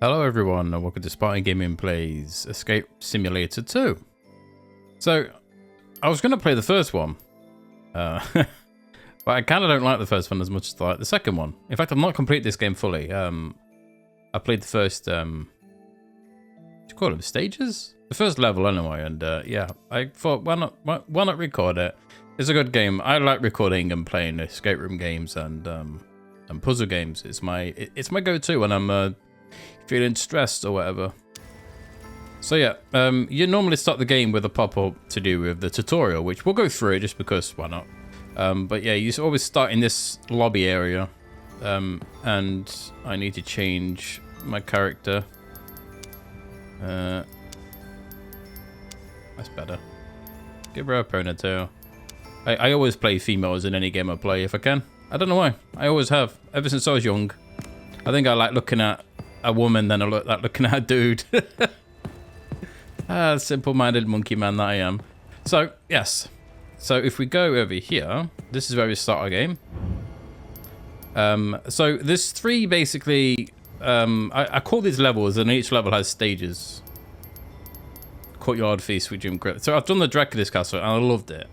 Hello everyone and welcome to SpartanGaming plays Escape Simulator 2. So, I was going to play the first one, but I kind of don't like the first one as much as I like the second one. In fact, I've not completed this game fully. I played the first, what do you call them, stages? The first level anyway, and yeah, I thought, why not record it? It's a good game. I like recording and playing escape room games and puzzle games. It's my go-to when I'm feeling stressed or whatever. So yeah, you normally start the game with a pop-up to do with the tutorial, which we'll go through just because why not. But yeah, you always start in this lobby area, and I need to change my character. That's better. 𝘕𝘕𝘭𝘪𝘏𝘦𝘭. I always play females in any game I play if I can. I don't know why. I always have, ever since I was young. I think I like looking at a woman than I like looking at a dude. Simple-minded monkey man that I am. So, yes. So if we go over here, this is where we start our game. So there's three basically, I call these levels, and each level has stages. Courtyard, feast with 𝘕𝘕𝘭𝘪𝘏𝘕. So I've done the Dracula's castle and I loved it.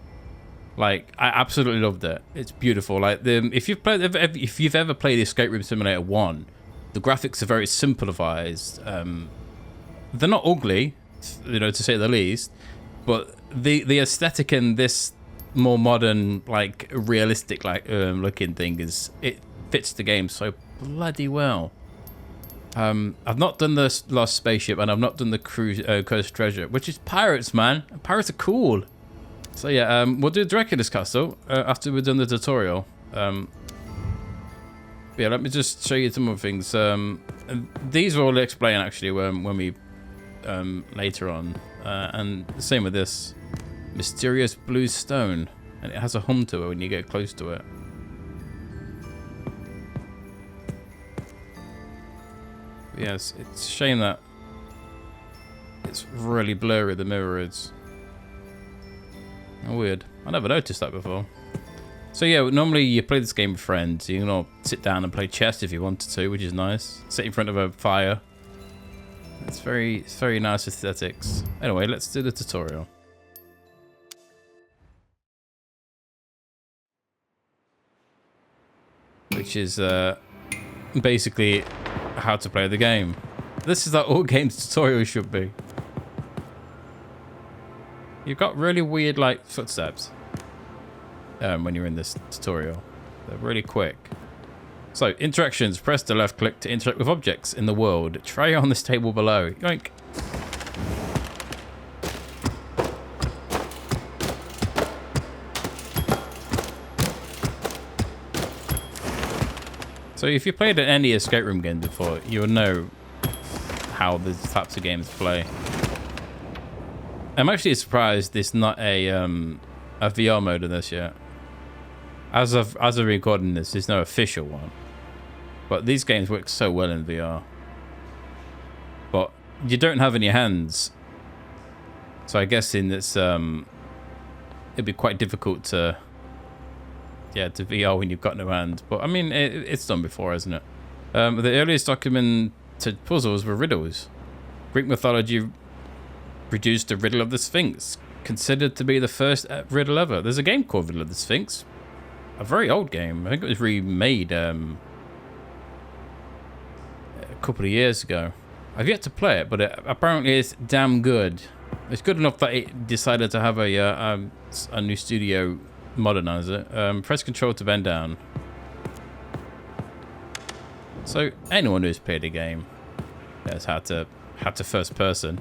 Like, I absolutely loved it. It's beautiful. Like, if you've ever played Escape Room Simulator 1, the graphics are very simplified. They're not ugly, you know, to say the least, but the aesthetic in this more modern, like realistic, like looking thing it fits the game so bloody well. I've not done the Lost Spaceship and I've not done the Cursed Treasure, which is pirates, man. Pirates are cool. So yeah, we'll do Dracula's castle after we've done the tutorial. Yeah, let me just show you some more things. These will all explain actually when we later on. And the same with this mysterious blue stone, and it has a hum to it when you get close to it. Yes, it's a shame that it's really blurry, the mirror is. Oh, weird. I never noticed that before. So yeah, normally you play this game with friends. You can all sit down and play chess if you wanted to, which is nice. Sit in front of a fire. It's very nice aesthetics. Anyway, let's do the tutorial. Which is basically how to play the game. This is how all games tutorials should be. You've got really weird, like, footsteps when you're in this tutorial. They're really quick. So, interactions. Press the left click to interact with objects in the world. Try on this table below. Yoink. So, if you played any escape room game before, you'll know how these types of games play. I'm actually surprised there's not a VR mode in this yet. As of recording this, there's no official one. But these games work so well in VR. But you don't have any hands. So I guess in this it'd be quite difficult to VR when you've got no hands. But I mean it's done before, isn't it? The earliest documented puzzles were riddles. Greek mythology produced the riddle of the Sphinx, considered to be the first riddle ever. There's a game called Riddle of the Sphinx, a very old game. I think it was remade a couple of years ago. I've yet to play it, but apparently it's damn good. It's good enough that it decided to have a new studio modernize it. Press Control to bend down. So anyone who's played a game knows how to first person.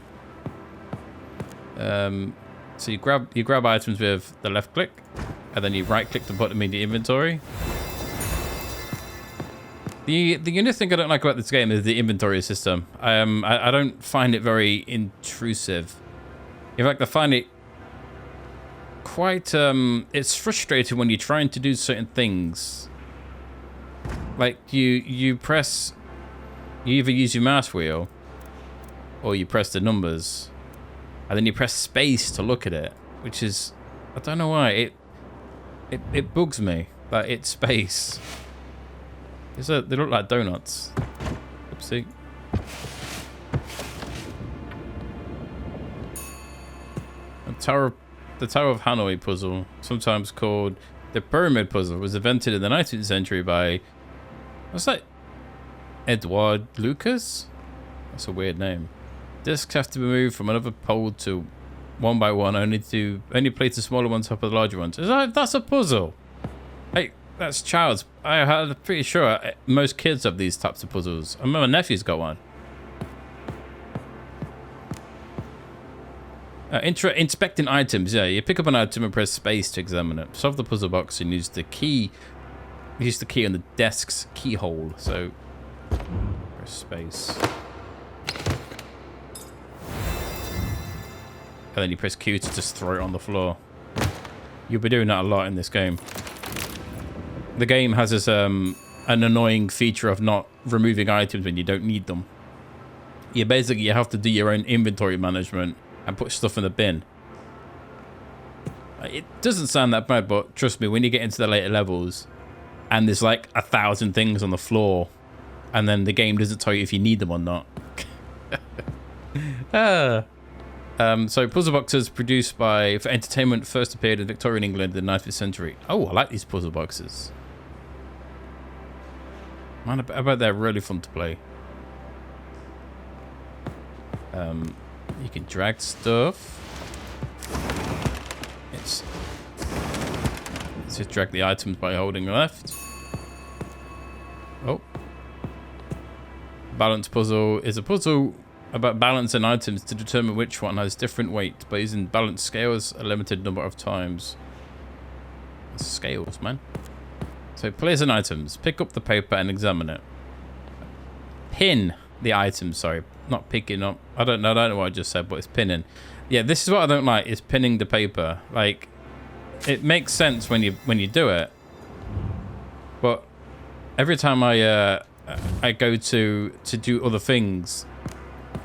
So you grab items with the left click, and then you right click to put them in the inventory. The only thing I don't like about this game is the inventory system. I don't find it very intrusive. In fact, I find it quite it's frustrating when you're trying to do certain things. Like you either use your mouse wheel or you press the numbers. And then you press space to look at it, which is, I don't know why, it bugs me that it's space. They look like donuts. Oopsie. The Tower of Hanoi puzzle, sometimes called the Pyramid Puzzle, was invented in the 19th century by, what's that? 𝘱𝘕𝘦𝘪𝘳? That's a weird name. Discs have to be moved from another pole to one by one, only place the smaller ones top of the larger ones. That's a puzzle. Hey, that's child's. I'm pretty sure most kids have these types of puzzles. I remember my nephew's got one. Inspecting items. Yeah, you pick up an item and press space to examine it. Solve the puzzle box and use the key. Use the key on the desk's keyhole. So press space. And then you press Q to just throw it on the floor. You'll be doing that a lot in this game. The game has this an annoying feature of not removing items when you don't need them. You have to do your own inventory management and put stuff in the bin. It doesn't sound that bad, but trust me, when you get into the later levels and there's like 1,000 things on the floor and then the game doesn't tell you if you need them or not. So puzzle boxes produced for entertainment first appeared in Victorian England in the 19th century. Oh, I like these puzzle boxes. Man, I bet they're really fun to play. You can drag stuff. Let's just drag the items by holding left. Oh. Balance puzzle is a puzzle about balancing items to determine which one has different weight by using balance scales a limited number of times. Scales, man. So place an items, pick up the paper and examine it. Pin the items, sorry, not picking up. I don't know what I just said, but it's pinning. Yeah, this is what I don't like, is pinning the paper. Like, it makes sense when you do it, but every time I go to do other things,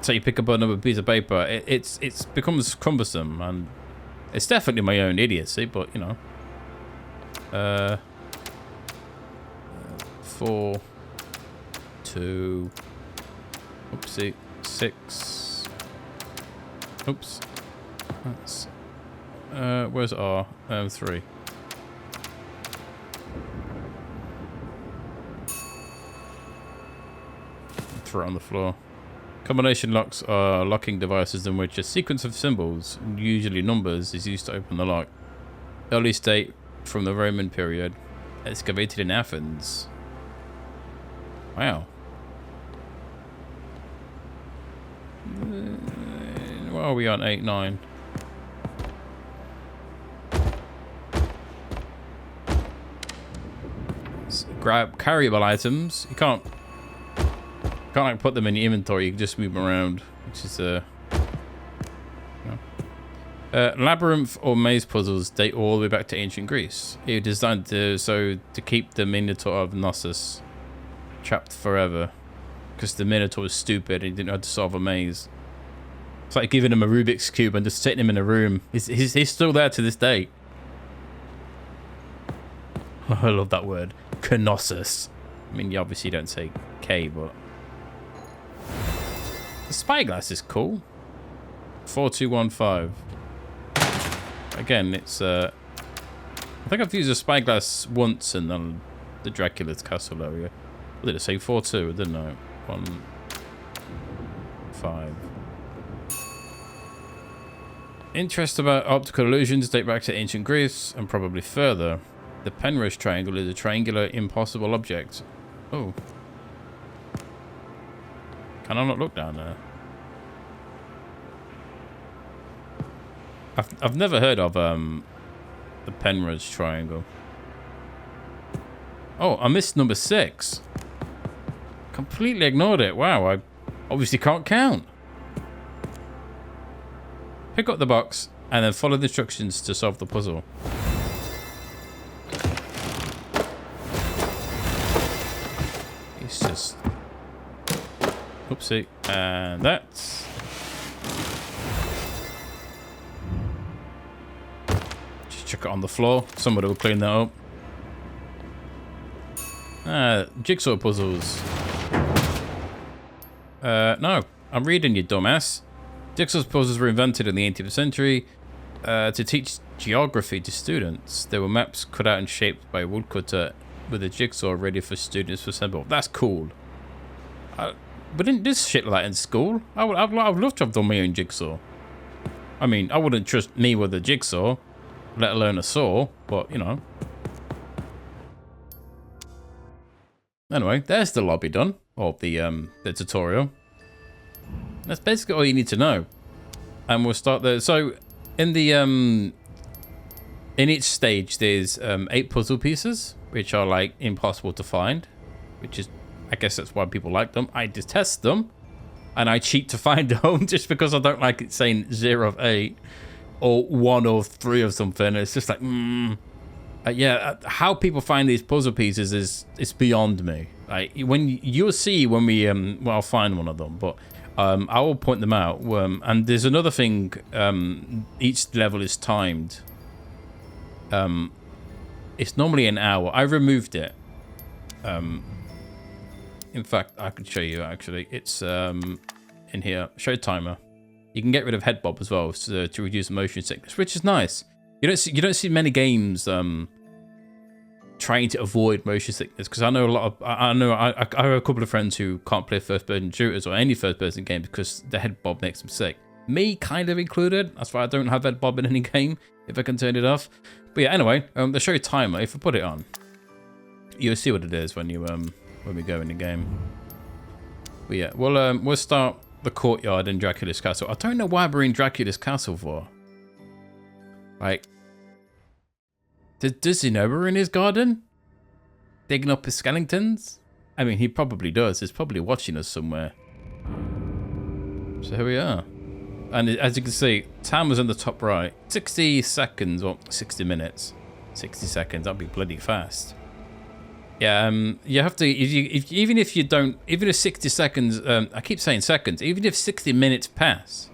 so you pick up another piece of paper, it becomes cumbersome, and it's definitely my own idiocy, but you know. 4, 2, oopsie, 6. Oops. That's where's R? 3. Throw it on the floor. Combination locks are locking devices in which a sequence of symbols, usually numbers, is used to open the lock. Early state from the Roman period, excavated in Athens. Wow. Where are we on? 8, 9. Let's grab carryable items. You can't like put them in your inventory. You can just move them around, which is labyrinth or maze puzzles date all the way back to ancient Greece. It was designed to keep the Minotaur of Knossos trapped forever, because the Minotaur was stupid and he didn't know how to solve a maze. It's like giving him a Rubik's Cube and just sitting him in a room. He's still there to this day. I love that word, Knossos. I mean, you obviously don't say K, but the spyglass is cool. 4215. Again, it's I think I've used a spyglass once in the Dracula's castle area. What did it say? 4-2, I didn't know. 1, 5. Interest about optical illusions date back to ancient Greece and probably further. The Penrose triangle is a triangular impossible object. Oh. Can I not look down there? I've never heard of the Penrose triangle. Oh, I missed number 6. Completely ignored it. Wow, I obviously can't count. Pick up the box and then follow the instructions to solve the puzzle. It's just... Oopsie. And that's... Just chuck it on the floor. Somebody will clean that up. Jigsaw puzzles. No, I'm reading, you dumbass. Jigsaw puzzles were invented in the 18th century to teach geography to students. There were maps cut out and shaped by a woodcutter with a jigsaw ready for students to assemble. That's cool. We didn't do shit like that in school. I'd love to have done my own jigsaw. I mean, I wouldn't trust me with a jigsaw, let alone a saw, but, you know. Anyway, there's the lobby done, or the tutorial. That's basically all you need to know. And we'll start there. So, in the, in each stage, there's 8 puzzle pieces, which are, like, impossible to find, which is, I guess that's why people like them. I detest them, and I cheat to find them just because I don't like it saying 0 of 8 or 1 of 3 or something. It's just like, yeah, how people find these puzzle pieces is it's beyond me. Like, when you'll see when we well, I'll find one of them, but I will point them out. And there's another thing. Each level is timed. It's normally an hour. I removed it. In fact, I could show you actually. It's in here. Show timer. You can get rid of head bob as well to reduce motion sickness, which is nice. You don't see many games trying to avoid motion sickness, because I know a lot of I have a couple of friends who can't play first-person shooters or any first-person game because the head bob makes them sick. Me kind of included. That's why I don't have head bob in any game if I can turn it off. But yeah, anyway, the show timer. If I put it on, you'll see what it is when you when we go in the game. But yeah, we'll start the courtyard in Dracula's castle. I don't know why we're in Dracula's castle for. Like, does he know we're in his garden? Digging up his skeletons? I mean, he probably does. He's probably watching us somewhere. So here we are. And as you can see, time was on the top right. 60 seconds, or 60 minutes. 60 seconds, that'd be bloody fast. Yeah, you have to, even if 60 seconds, I keep saying seconds, even if 60 minutes pass,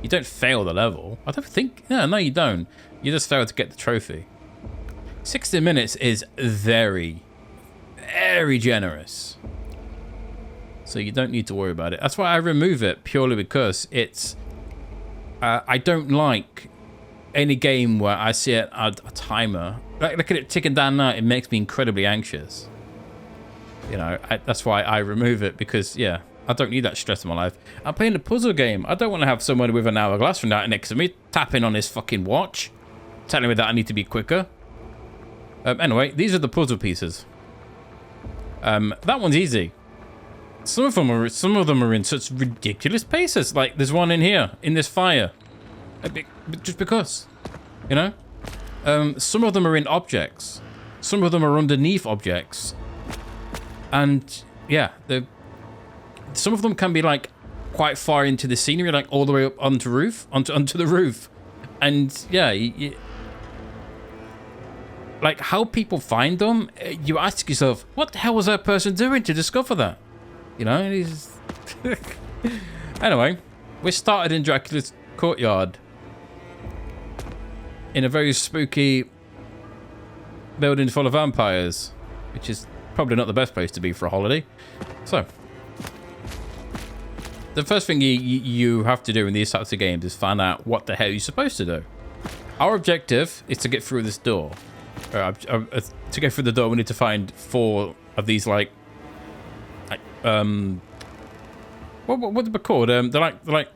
you don't fail the level. I don't think, no, you don't. You just fail to get the trophy. 60 minutes is very, very generous. So you don't need to worry about it. That's why I remove it, purely because it's, I don't like any game where I see a timer. Like, look at it ticking down now, it makes me incredibly anxious. You know, that's why I remove it, because, yeah, I don't need that stress in my life. I'm playing a puzzle game. I don't want to have someone with an hourglass from that next to me tapping on his fucking watch, telling me that I need to be quicker. Anyway, these are the puzzle pieces. That one's easy. Some of them are in such ridiculous paces. Like, there's one in here, in this fire. Just because, you know? Some of them are in objects. Some of them are underneath objects. And, yeah, some of them can be, like, quite far into the scenery, like, all the way up onto the roof. And, yeah, like, how people find them, you ask yourself, what the hell was that person doing to discover that? You know, anyway, we started in Dracula's courtyard in a very spooky building full of vampires, which is probably not the best place to be for a holiday. So, the first thing you have to do in these types of games is find out what the hell you're supposed to do. Our objective is to get through this door. To get through the door, we need to find 4 of these, like what are they called? They're like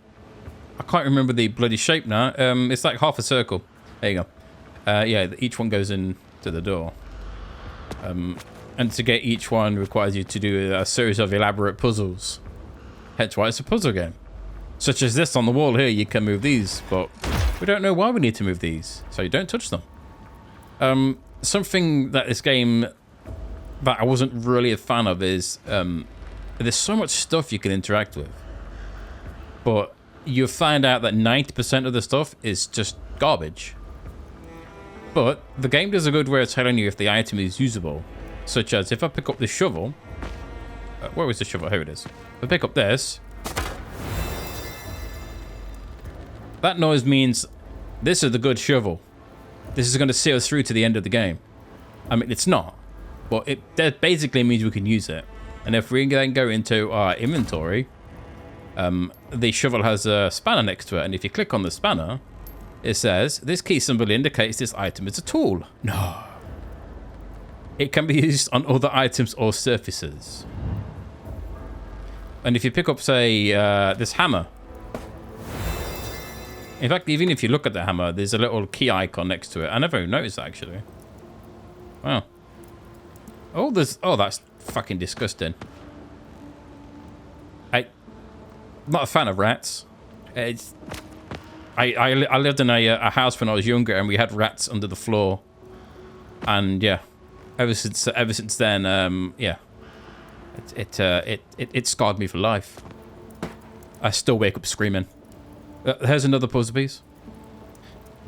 I can't remember the bloody shape now. It's like half a circle. There you go. Yeah, each one goes into the door. And to get each one requires you to do a series of elaborate puzzles. Hence why it's a puzzle game. Such as this on the wall here, you can move these, but we don't know why we need to move these, so you don't touch them. Something that this game that I wasn't really a fan of is there's so much stuff you can interact with, but you find out that 90% of the stuff is just garbage. But the game does a good way of telling you if the item is usable, such as if I pick up this shovel, where was the shovel? Here it is. If I pick up this, that noise means this is the good shovel. This is going to see us through to the end of the game. I mean, it's not, but that basically means we can use it. And if we then go into our inventory, the shovel has a spanner next to it, and if you click on the spanner, It says, this key symbol indicates this item is a tool. No. It can be used on other items or surfaces. And if you pick up, say, this hammer. In fact, even if you look at the hammer, there's a little key icon next to it. I never noticed that, actually. Wow. Oh, that's fucking disgusting. I'm not a fan of rats. I lived in a house when I was younger, and we had rats under the floor. And yeah, ever since then, yeah, it scarred me for life. I still wake up screaming. Here's another puzzle piece.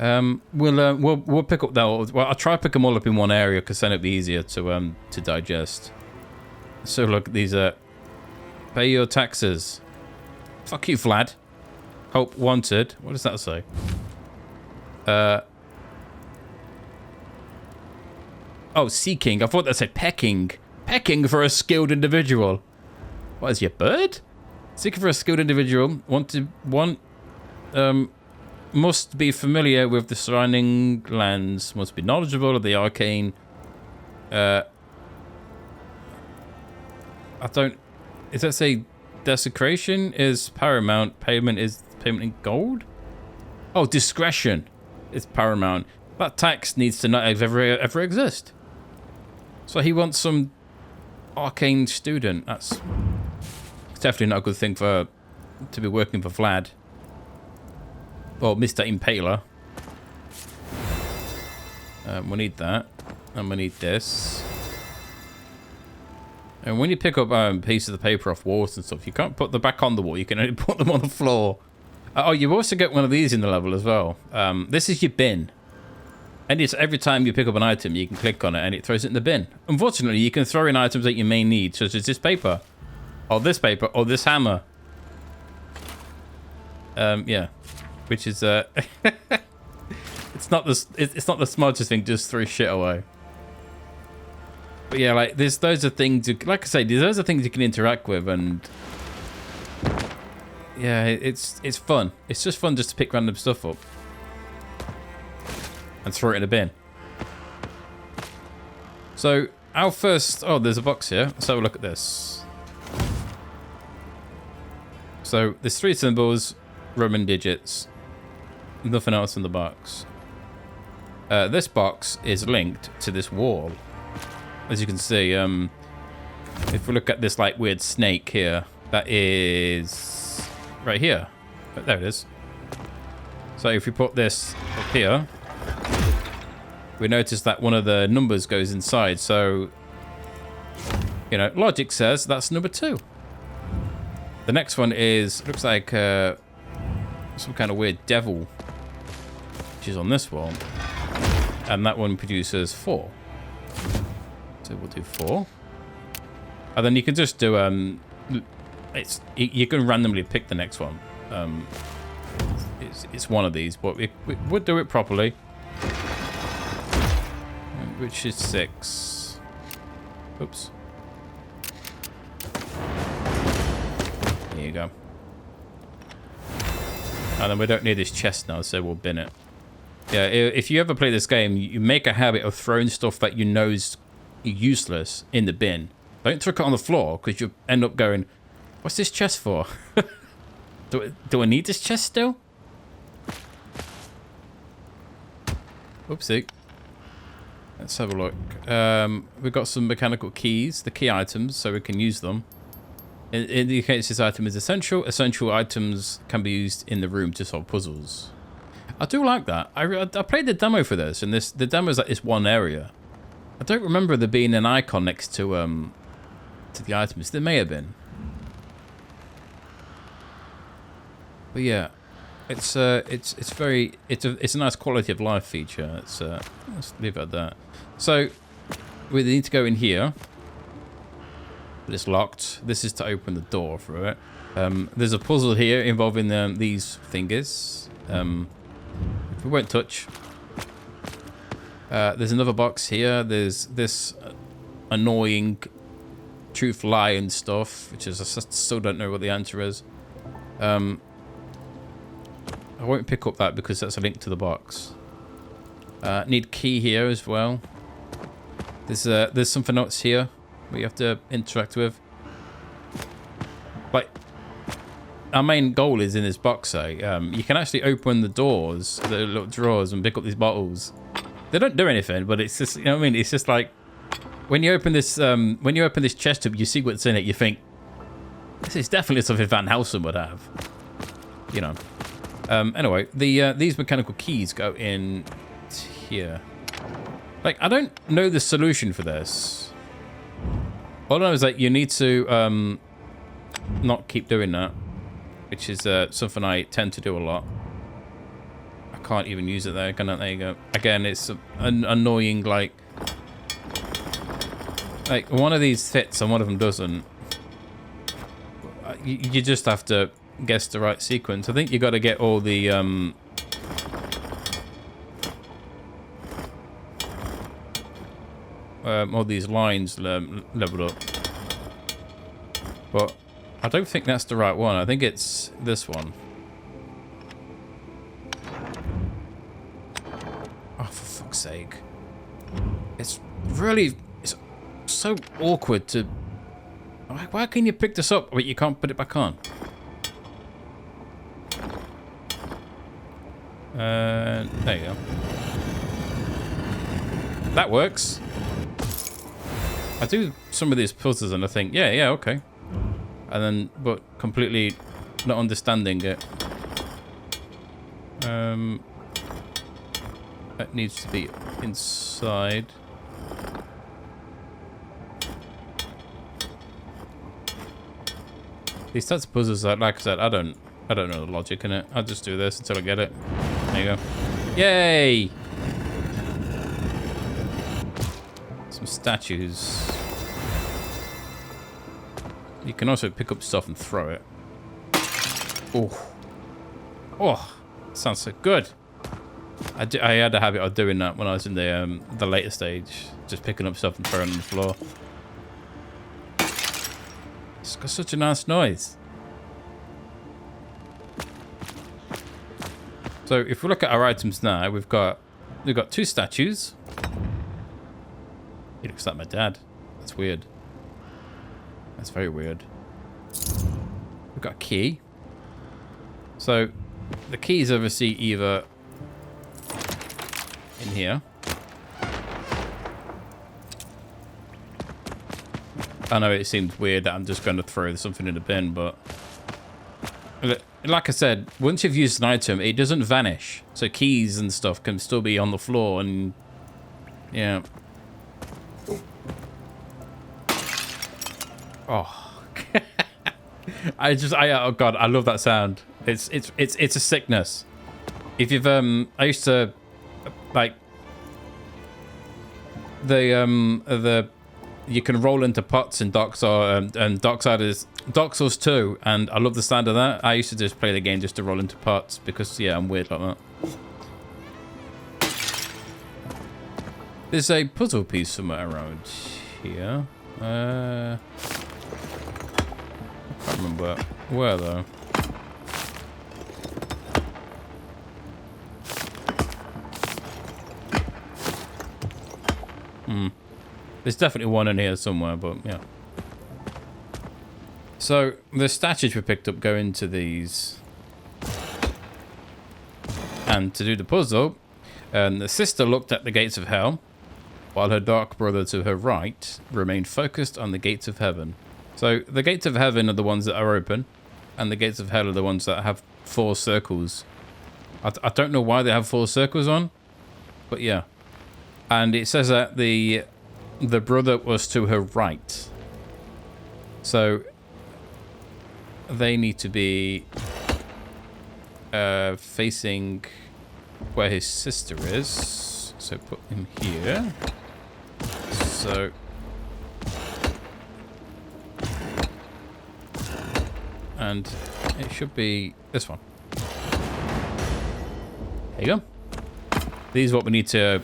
We'll pick up that. Well, I'll try to pick them all up in one area because then it'll be easier to digest. So look, these are pay your taxes. Fuck you, Vlad. Hope wanted. What does that say? Oh, seeking. I thought that said pecking. Pecking for a skilled individual. What is your bird? Seeking for a skilled individual. Must be familiar with the surrounding lands. Must be knowledgeable of the arcane. I don't. Does that say desecration is paramount? Payment in gold? Oh, discretion is paramount. That tax needs to not ever exist. So he wants some arcane student. That's definitely not a good thing to be working for Vlad. Well, Mr. Impaler. We need that. And we need this. And when you pick up pieces of paper off walls and stuff, you can't put them back on the wall. You can only put them on the floor. Oh, you also get one of these in the level as well. This is your bin. And it's every time you pick up an item, you can click on it and it throws it in the bin. Unfortunately, you can throw in items that you may need, such as this paper. Or this paper. Or this hammer. Yeah. Which is it's not the smartest thing, just throw shit away. But yeah, like those are things like I say, those are things you can interact with, and yeah, it's fun. It's just fun just to pick random stuff up and throw it in a bin. So our first there's a box here. Let's have a look at this. So there's 3 symbols, Roman digits. Nothing else in the box. This box is linked to this wall. As you can see, if we look at this like weird snake here, that is right here. There it is. So if we put this up here, we notice that one of the numbers goes inside. So, you know, logic says that's number 2. The next one looks like some kind of weird devil, which is on this wall, and that one produces 4. So we'll do 4, and then you can just do you can randomly pick the next one. It's one of these, but we would do it properly, which is 6. Oops. There you go. And then we don't need this chest now, so we'll bin it. Yeah, if you ever play this game, you make a habit of throwing stuff that you know is useless in the bin. Don't throw it on the floor, because you'll end up going, what's this chest for? do I need this chest still? Oopsie. Let's have a look. We've got some mechanical keys, the key items, so we can use them. It indicates this item is essential. Essential items can be used in the room to solve puzzles. I do like that. I played the demo for this, and the demo is like this one area. I don't remember there being an icon next to the items. There may have been. But yeah, it's a nice quality of life feature. Let's leave it at that. So we need to go in here. But it's locked. This is to open the door for it. There's a puzzle here involving these fingers. We won't touch. There's another box here. There's this annoying truth, lie, and stuff, which is I still don't know what the answer is. Oh, I won't pick up that because that's a link to the box. Need key here as well. There's something else here we have to interact with. Like, our main goal is in this box, you can actually open the doors, the little drawers, and pick up these bottles. They don't do anything, but it's just, you know what I mean? It's just like, when you open this chest tube, you see what's in it, you think, this is definitely something Van Helsing would have. You know. Anyway, these mechanical keys go in here. Like, I don't know the solution for this. All I know is that you need to not keep doing that, which is something I tend to do a lot. I can't even use it there. There you go. Again, it's an annoying, like one of these fits and one of them doesn't. You just have to guess the right sequence. I think you got to get all the all these lines leveled up, but I don't think that's the right one. I think it's this one. Oh, for fuck's sake! It's so awkward to. Why can you pick this up but you can't put it back on? There you go. That works. I do some of these puzzles and I think, yeah, okay. And then, but completely not understanding it. That needs to be inside. These types of puzzles, like I said, I don't know the logic in it. I'll just do this until I get it. There you go. Yay! Some statues. You can also pick up stuff and throw it. Oh, sounds so good. I had a habit of doing that when I was in the later stage, just picking up stuff and throwing it on the floor. It's got such a nice noise. So if we look at our items now, we've got 2 statues. He looks like my dad. That's weird. That's very weird. We've got a key. So the keys obviously either in here. I know it seems weird that I'm just going to throw something in the bin, but like I said, once you've used an item, it doesn't vanish. So keys and stuff can still be on the floor, and yeah. Oh, oh god, I love that sound. It's a sickness. If you've I used to like the you can roll into pots in Dark Souls and Dark Souls 2, and I love the sound of that. I used to just play the game just to roll into pots because yeah, I'm weird like that. There's a puzzle piece somewhere around here. I can't remember where though. There's definitely one in here somewhere, but yeah. So the statues we picked up go into these. And to do the puzzle, the sister looked at the gates of hell, while her dark brother to her right remained focused on the gates of heaven. So the gates of heaven are the ones that are open, and the gates of hell are the ones that have 4 circles. I don't know why they have 4 circles on, but yeah. And it says that the brother was to her right. So they need to be facing where his sister is. So put him here. So and it should be this one. There you go. These are what we need to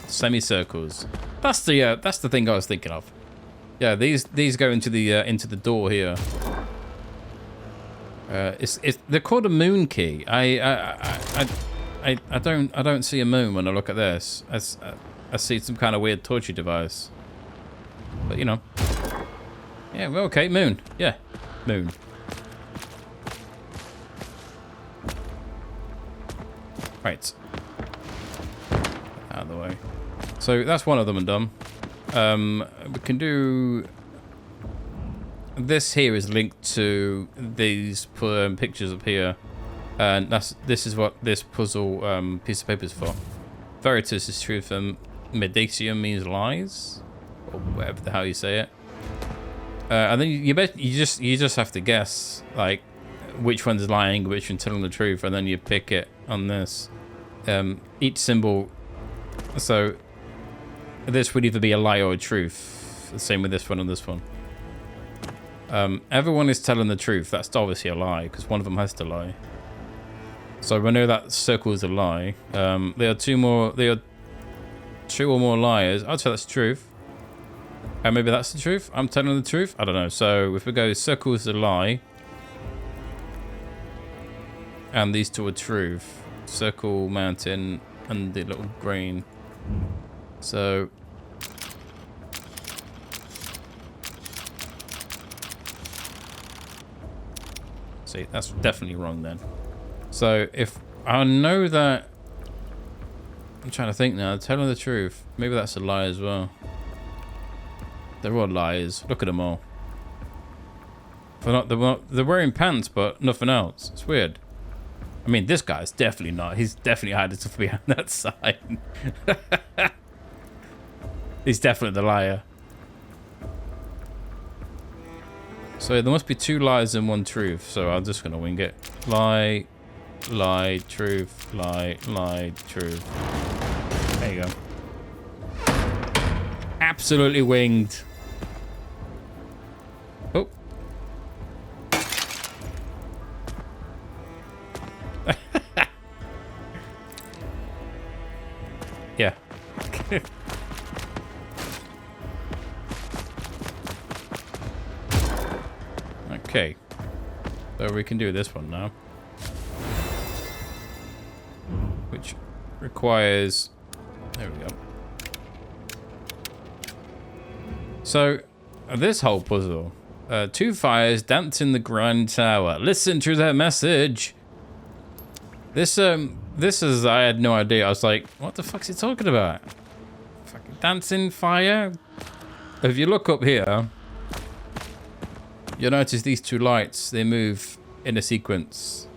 semicircles. That's the thing I was thinking of. Yeah, these go into the door here. They're called a moon key. I don't see a moon when I look at this. I see some kind of weird torture device. But you know. Yeah, well, okay, moon. Yeah, moon. Right. Out of the way. So that's one of them and done. We can do... This here is linked to these pictures up here. And this is what this puzzle piece of paper is for. Veritas is truth and 𝘕𝘕𝘶 means lies. Or whatever the hell you say it. And then you just have to guess like which one's lying, which one's telling the truth, and then you pick it on this. Each symbol, so this would either be a lie or a truth. The same with this one and this one. Everyone is telling the truth. That's obviously a lie because one of them has to lie. So we know that circle is a lie. There are two or more liars. I'd say that's the truth. And maybe that's the truth. I'm telling the truth. I don't know. So if we go circle is a lie, and these two are truth. Circle, mountain, and the little green. So see, that's definitely wrong then. So if I know that, I'm trying to think now. Telling the truth, maybe that's a lie as well. They're all liars. Look at them all. They're wearing pants, but nothing else. It's weird. I mean, this guy's definitely not. He's definitely hiding stuff behind that sign. He's definitely the liar. So there must be two lies and one truth. So I'm just gonna wing it. Lie, lie, truth, lie, lie, truth. There you go. Absolutely winged. Oh. Yeah. Okay. So we can do this one now. Which requires... There we go. So, this whole puzzle. Two fires dance in the Grand Tower. Listen to their message. This is... I had no idea. I was like, what the fuck's he talking about? Fucking dancing fire? If you look up here, you'll notice these two lights. They move in a sequence.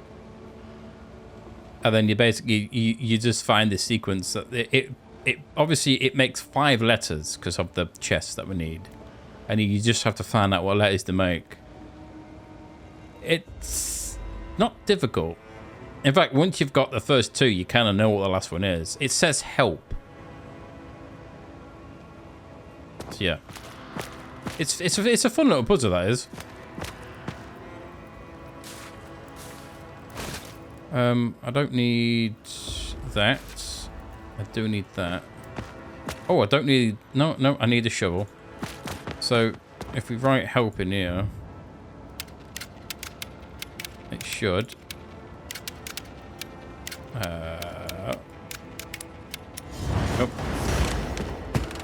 And then you basically... You just find this sequence. That it obviously it makes 5 letters because of the chest that we need, and you just have to find out what letters to make. It's not difficult. In fact, once you've got the first 2, you kind of know what the last one is. It says help. So yeah, it's a fun little puzzle, that is. I don't need that. I do need that. Oh, I don't need... No, I need a shovel. So, if we write help in here... It should... Oh.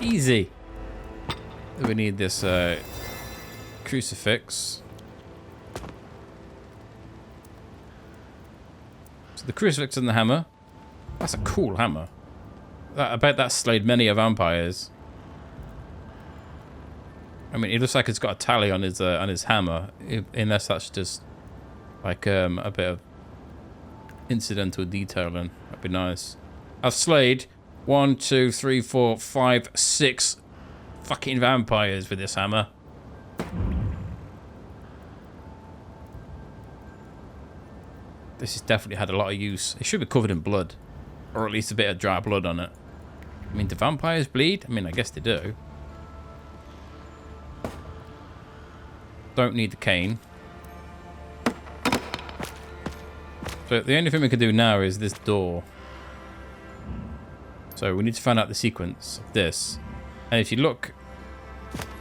Easy! We need this crucifix. So the crucifix and the hammer. That's a cool hammer. I bet that slayed many of vampires. I mean, it looks like it's got a tally on his hammer, unless that's just like a bit of incidental detailing. That'd be nice. I've slayed 1, 2, 3, 4, 5, 6 fucking vampires with this hammer. This has definitely had a lot of use. It should be covered in blood, or at least a bit of dry blood on it. I mean, do vampires bleed? I mean, I guess they do. Don't need the cane. So the only thing we can do now is this door. So we need to find out the sequence of this. And if you look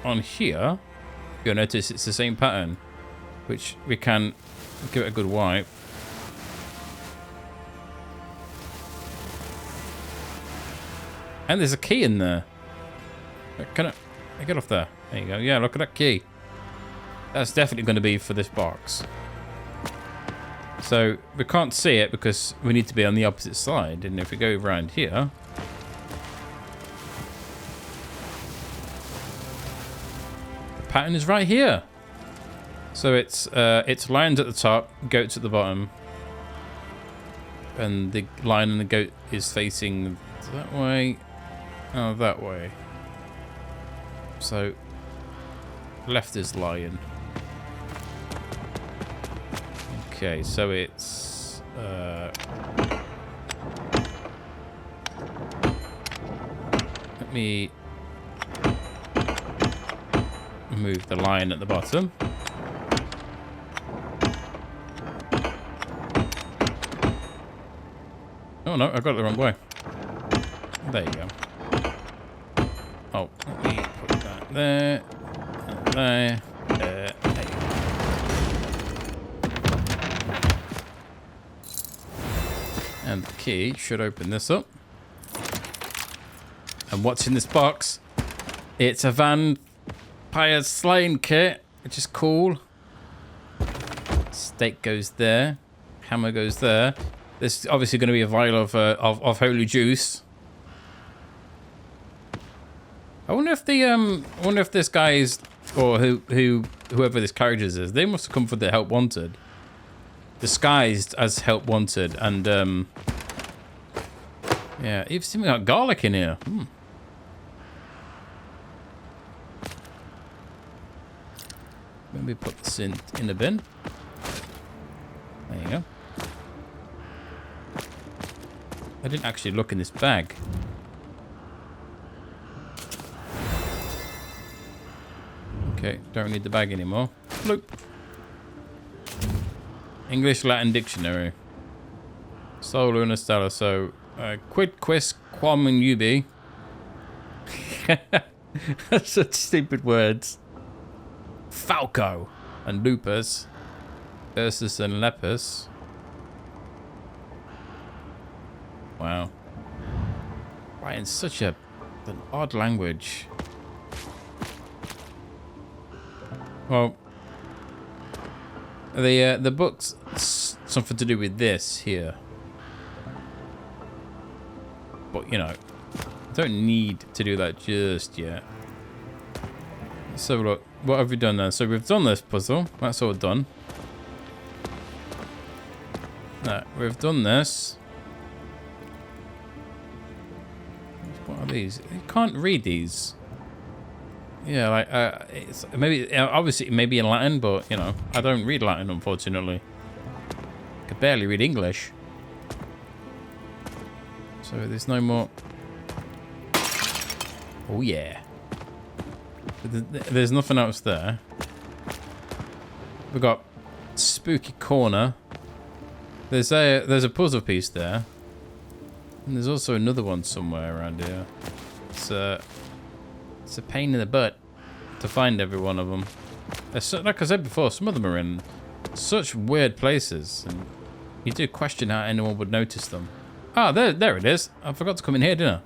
on here, you'll notice it's the same pattern. which we can give it a good wipe. And there's a key in there. Can I get off there? There you go. Yeah, look at that key. That's definitely going to be for this box. So we can't see it because we need to be on the opposite side. And if we go around here, the pattern is right here. So it's lions at the top, goats at the bottom, and the lion and the goat is facing that way. Oh, that way. So left is lion. Okay, so it's let me move the lion at the bottom. Oh no, I got it the wrong way. There you go. Oh, let me put that there. There. There you go. And the key should open this up. And what's in this box? It's a vampire slaying kit, which is cool. Stake goes there. Hammer goes there. There's obviously going to be a vial of holy juice. I wonder if this guy is, or whoever this Carriage is, they must have come for the help wanted, disguised as help wanted, and yeah, you've seen me got garlic in here. Maybe put this in the bin. There you go. I didn't actually look in this bag. Okay, don't need the bag anymore. Look. English Latin dictionary. 𝘱𝘕𝘦𝘴𝘱𝘦𝘪𝘳. So, quid quis quam in ubi. That's such stupid words. Falco and lupus. Ursus and lepus. Wow. Right, in such an odd language. Well, the book's something to do with this here. But, you know, don't need to do that just yet. So look, what have we done then? So we've done this puzzle. That's all done. No, we've done this. What are these? You can't read these. Yeah, like it's maybe obviously maybe in Latin, but you know I don't read Latin unfortunately. I can barely read English. So there's no more. Oh yeah. There's nothing else there. We've got spooky corner. There's a puzzle piece there. And there's also another one somewhere around here. It's a pain in the butt to find every one of them. Like I said before, some of them are in such weird places, and you do question how anyone would notice them. Ah, there it is. I forgot to come in here, didn't I?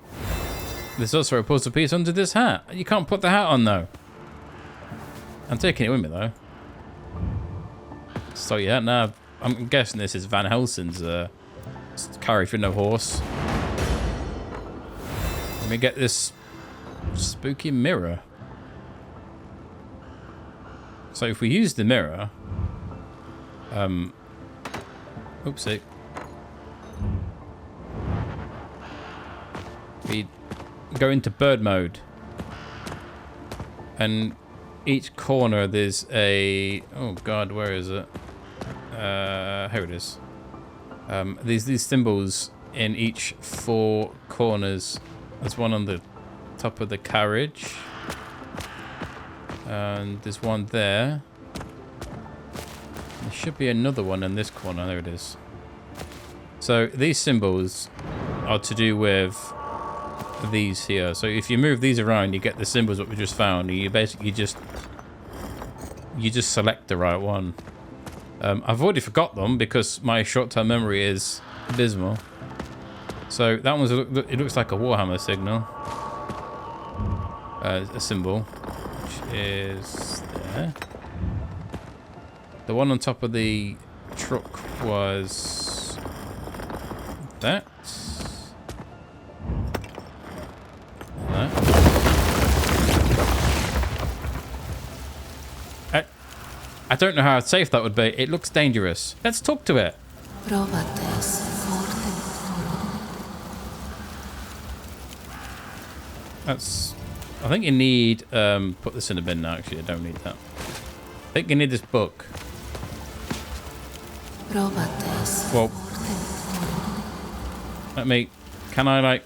There's also a puzzle piece under this hat. You can't put the hat on though. I'm taking it with me though. So yeah, now I'm guessing this is Van Helsing's carriage with no horse. Let me get this spooky mirror. So if we use the mirror, oopsie. We go into bird mode, and each corner there's a, oh god, where is it? Here it is. There's these symbols in each 4 corners. There's one on the top of the carriage, and there's one there. There should be another one in this corner. There it is. So these symbols are to do with these here. So if you move these around, you get the symbols that we just found. You basically just you just select the right one. I've already forgot them because my short-term memory is abysmal. So that one's, it looks like a Warhammer signal. A symbol, which is there. The one on top of the truck was that. I don't know how safe that would be. It looks dangerous. Let's talk to it. That's... I think you need... put this in the bin now, actually. I don't need that. I think you need this book. Well... Let me... Can I, like...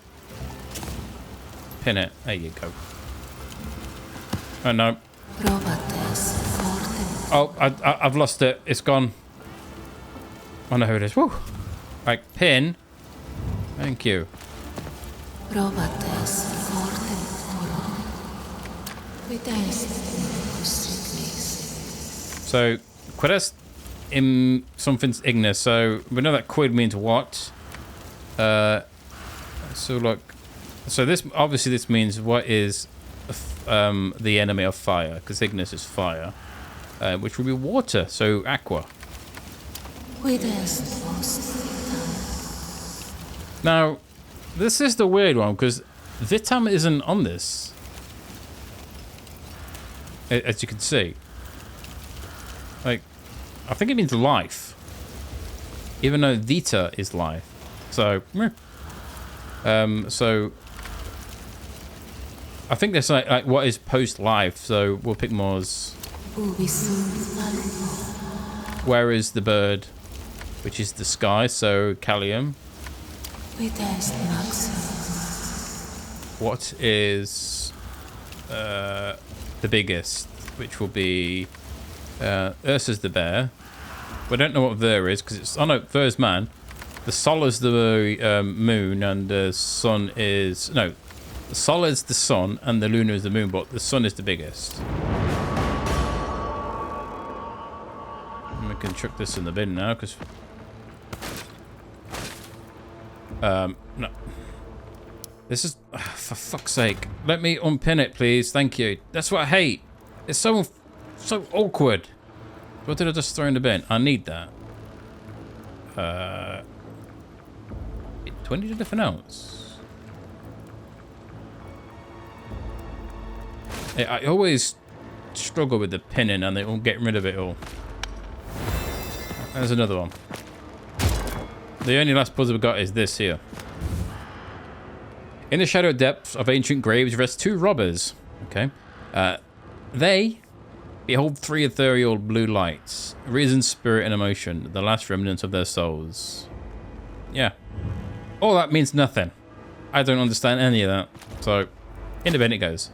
Pin it? There you go. Oh, no. Oh, I've lost it. It's gone. I know who it is. Woo! Like, pin. Thank you. So, quidest in something's ignis. So, we know that quid means what. So, look. So, this, obviously, this means what is the enemy of fire. Because ignis is fire. Which will be water, so aqua. Now, this is the weird one, because Vitam isn't on this. As you can see. Like, I think it means life. Even though Vita is life. So, so... I think there's like what is post-life, so we'll pick More's... Where is the bird? Which is the sky, so Callium. What is the biggest? Which will be Ursa's the bear. We don't know what Ver is because it's... Oh no, Ver's man. The Sol is the moon and the sun is... No, the Sol is the sun and the Luna is the moon, but the sun is the biggest. We can chuck this in the bin now, because... no. This is... for fuck's sake. Let me unpin it, please. Thank you. That's what I hate. It's so awkward. What did I just throw in the bin? I need that. 20 to different ounce. I always struggle with the pinning and they won't get rid of it all. There's another one. The only last puzzle we've got is this here. In the shadow depths of ancient graves rest two robbers. Okay. They behold three ethereal blue lights. Reason, spirit, and emotion. The last remnants of their souls. Yeah. All that means nothing. I don't understand any of that. So, in the bin it goes.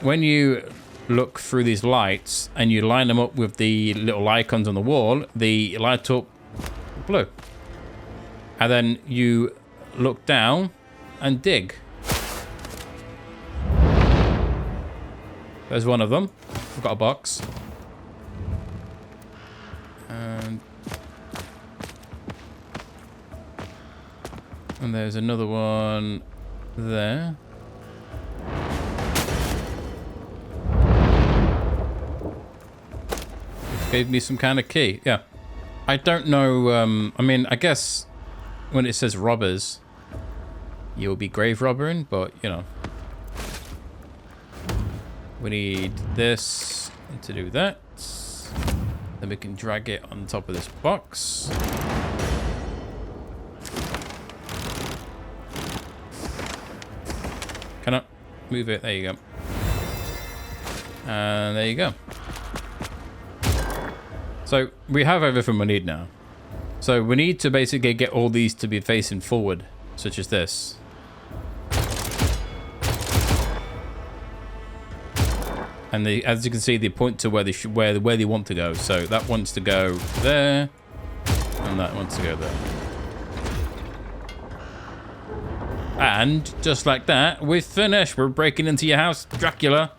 When you look through these lights and you line them up with the little icons on the wall, they light up blue. And then you look down and dig. There's one of them. We've got a box. And there's another one there. Gave me some kind of key. Yeah. I don't know. I mean, I guess when it says robbers, you'll be grave robbering, but you know. We need this to do that. Then we can drag it on top of this box. Can I move it? There you go. And there you go. So we have everything we need now. So we need to basically get all these to be facing forward, such as this. And they, as you can see, they point to where they should, where they want to go. So that wants to go there, and that wants to go there. And just like that, we're finished. We're breaking into your house, Dracula.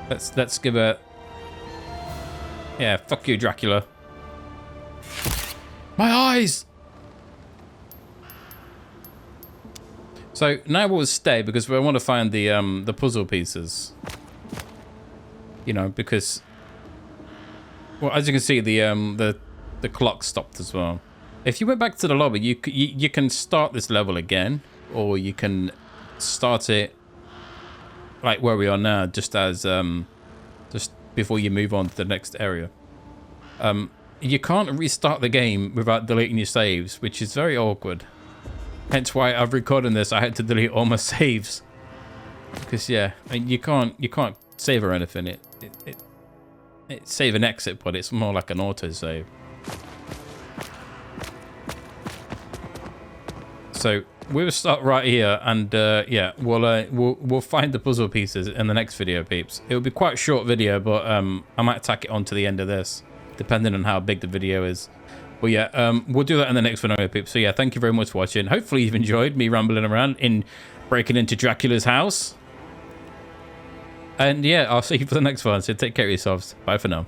Let's give a... Yeah, fuck you, Dracula. My eyes! So now we'll stay because we want to find the puzzle pieces. You know, because... Well, as you can see, the clock stopped as well. If you went back to the lobby, you can start this level again, or you can start it like where we are now, just as just before you move on to the next area. You can't restart the game without deleting your saves, which is very awkward. Hence why I've recorded this. I had to delete all my saves because yeah, I mean, you can't save or anything. It's save and exit, but it's more like an auto save. So we'll start right here, and yeah, we'll find the puzzle pieces in the next video, peeps. It'll be quite a short video, but I might tack it on to the end of this, depending on how big the video is. But yeah, we'll do that in the next video, peeps. So yeah, thank you very much for watching. Hopefully you've enjoyed me rambling around in breaking into Dracula's house. And yeah, I'll see you for the next one. So take care of yourselves. Bye for now.